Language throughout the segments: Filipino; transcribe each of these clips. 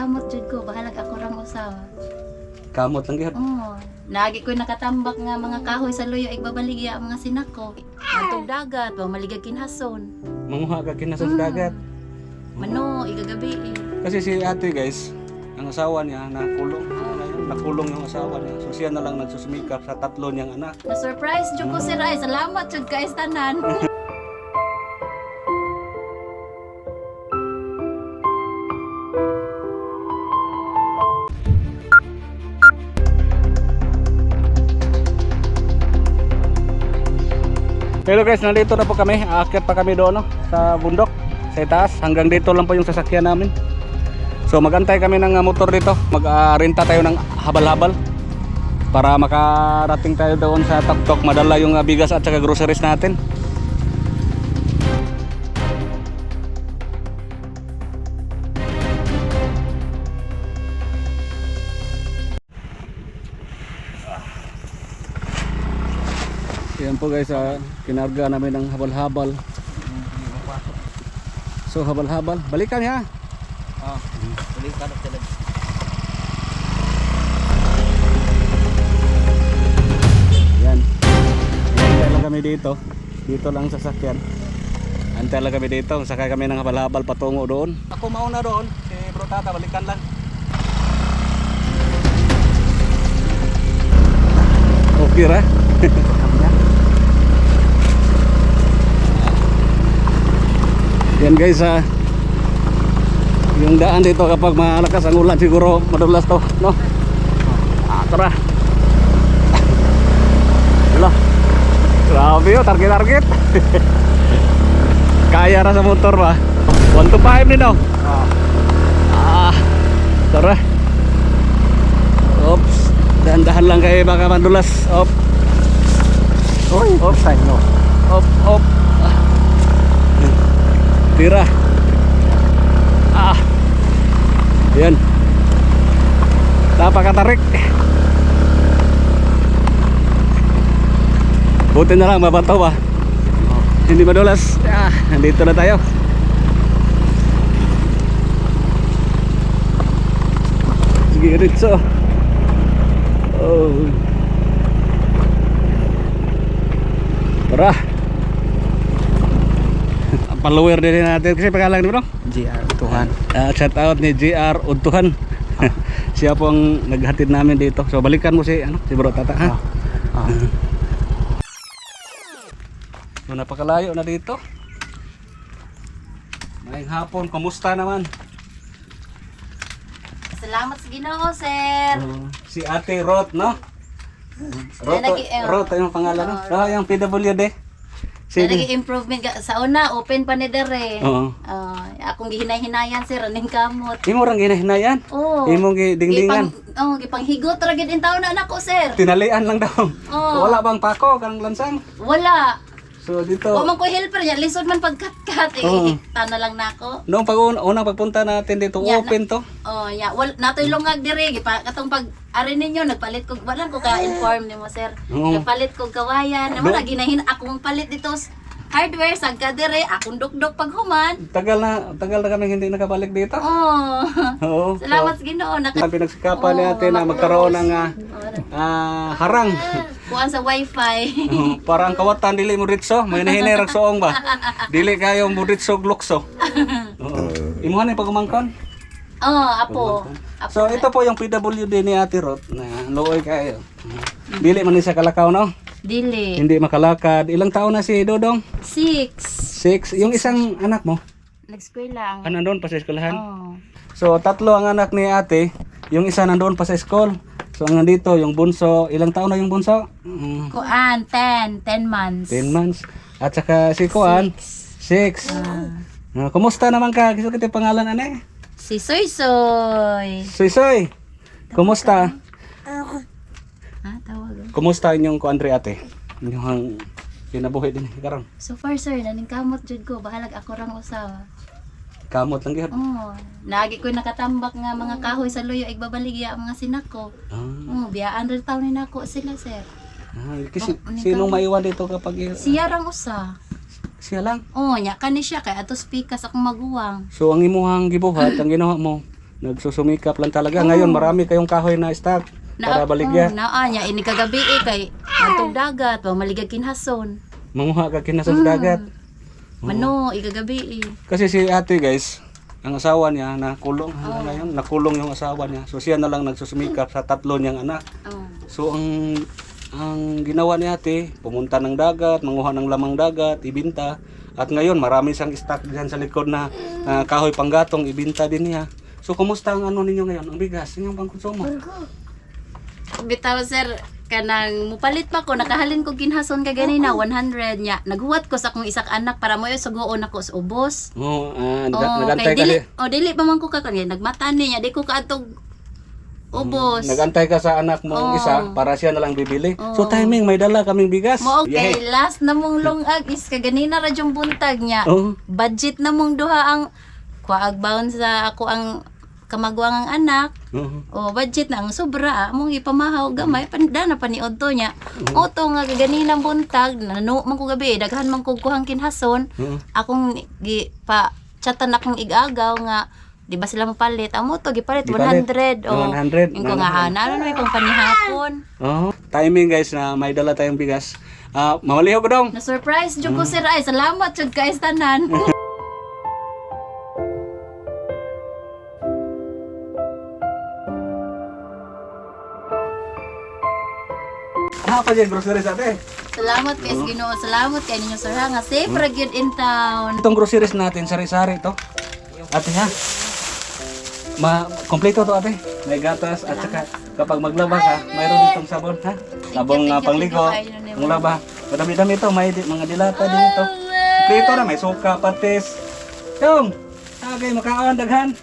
kamot jud ko, bahalag ako rang usawa. Kamot lang gyud. Oh, lagi ko nakatambak nga mga kahoy sa luyo igbabaligya ang mga sinako. Antong dagat, wa maligag kinhason. Manguha ka kinasa sa dagat. Mano igagabi eh. Kasi si ate guys, ang asawa niya nakulong. Nakulong yung asawa niya. So siya na lang nagsusumikap sa tatlo niyang anak. Na-surprise jud ko sir ay. Salamat jud kay tanan. Hello guys, nandito na po kami. Aakyat pa kami doon, no? Sa bundok, sa itaas. Hanggang dito lang po yung sasakyan namin. So magantay kami ng motor dito. Mag-renta tayo ng habal-habal para makarating tayo doon sa Taktok. Madala yung bigas at saka groceries natin. Yan po guys, kinarga namin ng habal-habal. So habal-habal, balikan ha. Balikan at talaga. Yan. Antay lang kami dito. Dito lang sasakyan. Antay lang kami dito. Sakay kami ng habal-habal patungo doon. Ako mauna doon. Si Bro Tata, balikan lang. Okay ra. Yan guys, yung daan dito kapag malakas ang ulan siguro madulas to, no? Tara. Wala. Grabe yun, target. Kaya na sa motor ba? 1 to 5 din, no? Tara. Oops. Dahan-dahan lang kayo baka madulas. Op. Op, sign no. Op. Tira. Yan. Napakatarik. Buti na lang mabato ba. Hindi madulas. Nandito na tayo. Sige ritso. Tara. Follower din natin kasi pangalan ni bro? GR Tuhan. Shout out ni GR Untuhan. Siya po ang naghatid namin dito. So balikan mo si Bro Tata ha. So napakalayo na dito. Ngayong hapon, kumusta naman? Salamat sa Ginoo sir. Si Ate Roth, no? Roth yung pangalan, no? Yung PWD. Nag-improvement sa una, open pa ni dere. Oo. Akong gihinay-hinayan sir, aning kamot. Imo rang ginahinayan? Oo. Imong dingdingan? Gipanghigot ra gid in taon na anak ko sir. Tinalian lang daw. Oo. Wala bang pako kanang lansang? Wala. So dito. O man ko helper niya, lisod man pagkat-kat. Ihikta na lang nako. Noong unang pagpunta natin dito, open to. Natoy lungag dire katong pag ari ninyo nagpalit ko wala ko ka-inform nimo sir. Nagpalit ko kawayan, naman ginahin akong palit dito hardware sagka dire akong dukdok pag human. Tagal na kami hindi nakabalik dito. Oo. Salamat sa Ginoo Pinagsikapan natin na magkaroon ng harang. kuan sa wifi. Parang kawatan dili mo ritso, may nahinirag soong ba? Dili kayo mo ritso glukso. Imuhan ni pagumangkon? Apo. So ito po yung PWD ni Ate Roth na looy kayo. Dili man ni sa kalakaw, no? Dili. Hindi makalakad. Ilang taon na si Dodong? 6. 6. Yung isang anak mo? Nag-eskwela. Nandun pa sa eskwelahan? So 3 ang anak ni ate. Yung isa nandoon pa sa school. So ang nandito, yung bunso. Ilang taon na yung bunso? Kuan, 10 months. 10 months. At saka si Kuan? 6. Kumusta naman ka? Gusto kita pangalan ane? Si Soy Soy. Soy Soy. Kumusta? Tawag. Kumusta inyong kuandre ate? Inyong kinabuhi din karon. So far sir, naning kamot jud ko, bahalag ako rang usawa. Kamot lang gyud. Lagi ko nakatambak nga mga kahoy sa luyo igbabaligya ang mga sinako. Biyaan rin taon ni nako sila sir. Kasi sinong maiwan dito kapag Siya rang usa. Siya lang? Nya kani siya kay atos pikas akong maguwang. So ang imuhang gibuhat, ang ginawa mo, nagsusumikap lang talaga. Ngayon marami kayong kahoy na stock para baligya. Naa niya ini kagabi kay matog dagat, wa maligag kinhason. Manguha ka kinasas dagat. Mano ikagabi. Kasi si ate guys, ang asawa niya nakulong hanggang ngayon, nakulong yung asawa niya. So siya na lang nagsusumikap sa tatlo niyang anak. Oh. So ang ginawa ni ate, pumunta ng dagat, manguha ng lamang dagat, ibinta. At ngayon marami siyang stock diyan sa likod na kahoy panggatong, ibinta din niya. So kumusta ang ano ninyo ngayon, ang bigas, inyong pangkonsumo? Bitaw sir, kanang mupalit pa ko, nakahalin ko ginhason ka ganina 100 nya. Naghuwat ko sa akong isak anak para mo sugoon ako sa ubos. Nagantay kay ka. dili pa man ko ka kanya nagmata niya, di ko kaadtog ubos. Nagantay ka sa anak mo isa para siya na lang bibili. So timing, may dala kaming bigas. Mo okay, last na mong lungag is kaganina ra jung buntag niya. Budget na mong duha ang kuag bound sa ako ang kamagwang ang anak. O budget na ang sobra among ipamahaw gamay panda na paniod to niya. Oto nga kaganina buntag nano man ko gabi daghan man ko kuhang kinhason. Akong pa chatan akong igagaw nga di ba sila mapalit? Amo to gipalit 100 o 100. Ingko nga ana may pang panihapon. Timing guys na may dala tayong bigas. Mawaliho ko dong. Na surprise jud ko sir ay salamat jud kay tanan. Pa dyan groceries ate. Salamat kay Ginoo, salamat kay ninyo sir ha nga safe ra gyud in town. Itong groceries natin, sari-sari to. Ate ha. Kompleto to ate. May gatas at saka kapag maglaba ka, mayroon ditong sabon ha. Sabong thank you, pangligo, thank you. ang laba. Madami-dami to, may mga dilata din ito. Kompleto na, may suka, patis. Tong, agay makaon daghan.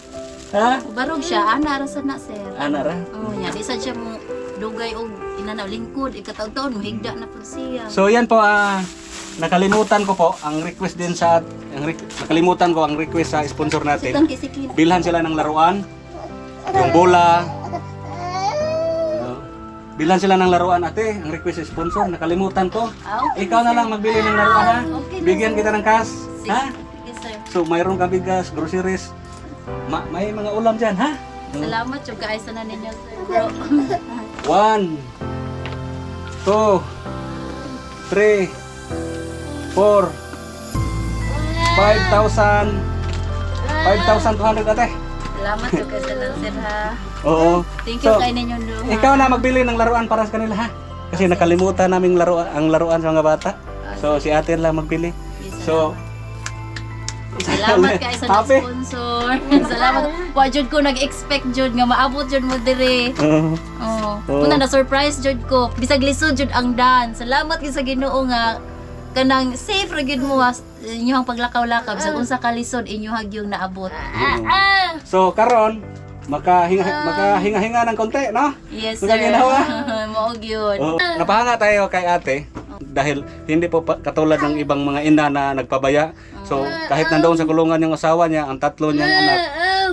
Ha? Barog siya ana ra sad na sir. Ana ra. Oh nya di sad siya mo dugay og inanaw lingkod ikataw-taon mohigda na pud siya. So yan po, nakalimutan ko po ang request din sa nakalimutan ko ang request sa sponsor natin. Sitang kisikin. Bilhan sila ng laruan, yung bola. Bilhan sila ng laruan ate, ang request sa sponsor, nakalimutan ko. Okay, Ikaw na lang magbili ng laruan ha. Okay, Bigyan kita ng cash. Ha? Yes sir. So mayroon ka bigas, groceries. May mga ulam dyan ha. Salamat jud kay tanan ninyo sir. Bro. 1 2 3 4 5,200 ate. Salamat jud kay tanan sir ha. Oo. Thank you So, kay ninyo do. Ikaw na magbili ng laruan para sa kanila ha. Kasi nakalimutan naming ang laruan sa mga bata. So si ate lang magbili. So salamat kay sa Happy? sponsor. Salamat. Wa jud ko nag-expect jud nga maabot jud mo dire. Oh. Kuna na surprise jud ko. Bisag lisod jud ang dan. Salamat kay sa Ginoo nga kanang safe ra gid mo inyong paglakaw-lakaw bisag unsa ka lisod inyo hagyong naabot. So karon makahinga-hinga ng konti, no? Yes Kung sir. ginawa. Mao gyud. Napahanga tayo kay ate dahil hindi po katulad ng ibang mga ina na nagpabaya. So kahit nandoon sa kulungan yung asawa niya, ang tatlo niyang anak,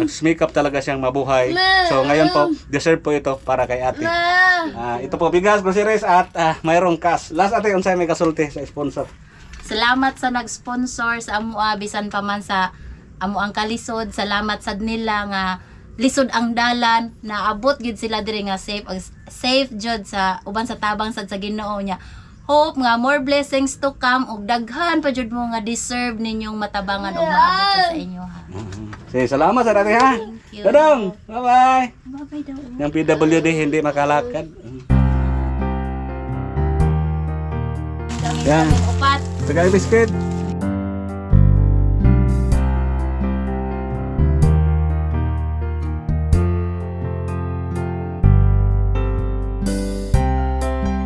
nag-smake up talaga siyang mabuhay. So ngayon po, deserve po ito para kay ate. Ito po bigas, groceries at mayroong cash. Last ate, unsay may kasulti sa sponsor. Salamat sa nag-sponsor sa amo bisan pa man sa amo ang kalisod. Salamat sad nila nga lisod ang dalan, naabot gid sila diri nga safe jud sa uban sa tabang sad sa Ginoo niya. Hope nga more blessings to come ug daghan pa jud mo nga deserve ninyong matabangan ug maabot sa inyo ha. Sige, salamat sa ate ha. Thank you. Dadong, bye-bye. Bye-bye daw. Yung PWD hindi makalakad. Yan. Upat. Tagay biscuit.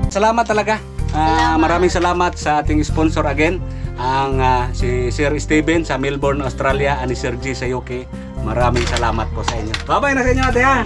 Salamat talaga. Maraming salamat sa ating sponsor again, ang si Sir Steven sa Melbourne, Australia, and si Sir G sa UK. Maraming salamat po sa inyo. Bye-bye na sa inyo ate ha.